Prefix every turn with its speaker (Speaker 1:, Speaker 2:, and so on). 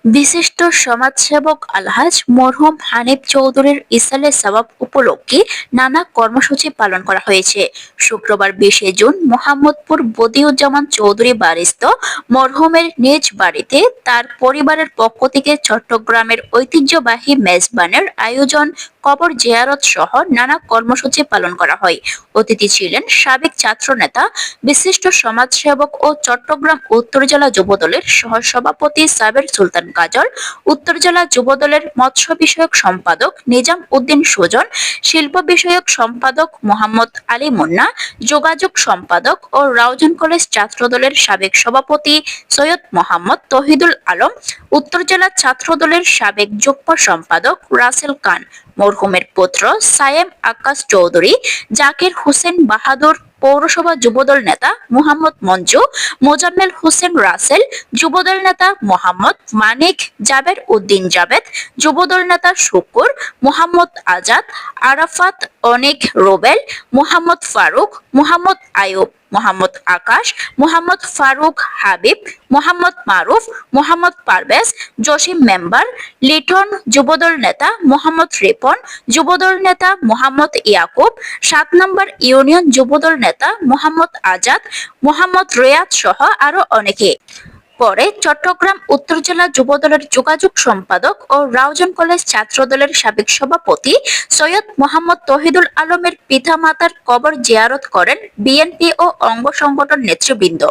Speaker 1: বিশিষ্ট সমাজসেবক আলহাজ মরহুম হানিফ চৌধুরীর ইসালে সওয়াব উপলক্ষে নানা কর্মসূচি পালন করা হয়েছে। শুক্রবার 20শে জুন মোহাম্মদপুর বদিউজ্জামান চৌধুরী বারিস্ত মরহুমের নিজ বাড়িতে তার পরিবারের পক্ষ থেকে চট্টগ্রামের ঐতিহ্যবাহী মেজবানের আয়োজন কবর জিয়ারত সহ নানা কর্মসূচি পালন করা হয়। অতিথি ছিলেন সাবেক ছাত্রনেতা, বিশিষ্ট সমাজসেবক ও চট্টগ্রাম উত্তর জেলা যুবদলের সহসভাপতি সাবের সুলতান কাজল, উত্তর জেলা যুবদলের মৎস্য বিষয়ক সম্পাদক নিজাম উদ্দিন সুজন, শিল্প বিষয়ক সম্পাদক মোহাম্মদ আলী মুন্না, যোগাযোগ সম্পাদক ও রাউজান কলেজ ছাত্রদলের সাবেক সভাপতি সৈয়দ মোহাম্মদ তহিদুল আলম, উত্তর জেলা ছাত্রদলের সাবেক যুগ্ম সম্পাদক রাসেল খান, মরহুমের পুত্র সায়েম আক্কাস চৌধুরী, জাকির হোসেন বাহাদুর, পৌরসভা যুবদল নেতা মোহাম্মদ মঞ্জু, মোজাম্মেল হোসেন রাসেল, যুবদল নেতা মোহাম্মদ মানিক, জাবের উদ্দিন জাবেদ, যুবদল নেতা শুকুর, মোহাম্মদ আজাদ, আরাফাত, অনিক, রোবেল, মোহাম্মদ ফারুক, মোহাম্মদ আয়ুব, মোহাম্মদ আকাশ, মোহাম্মদ ফারুক হাবিব, মোহাম্মদ মারুফ, মোহাম্মদ পারভেজ, জসিম মেম্বার, লিটন, যুবদল নেতা মোহাম্মদ রিপন, যুবদল নেতা মোহাম্মদ ইয়াকুব, 7 নম্বর ইউনিয়ন যুবদল নেতা মোহাম্মদ আজাদ, মোহাম্মদ রিয়াদ সহ আরো অনেকে। পরে চট্টগ্রাম উত্তর জেলা যুবদলের যোগাযোগ সম্পাদক ও রাউজান কলেজ ছাত্রদলের সাবেক সভাপতি সৈয়দ মোহাম্মদ তহিদুল আলমের পিতামাতার কবর জিয়ারত করেন বিএনপি ও অঙ্গ সংগঠন নেতৃবৃন্দ।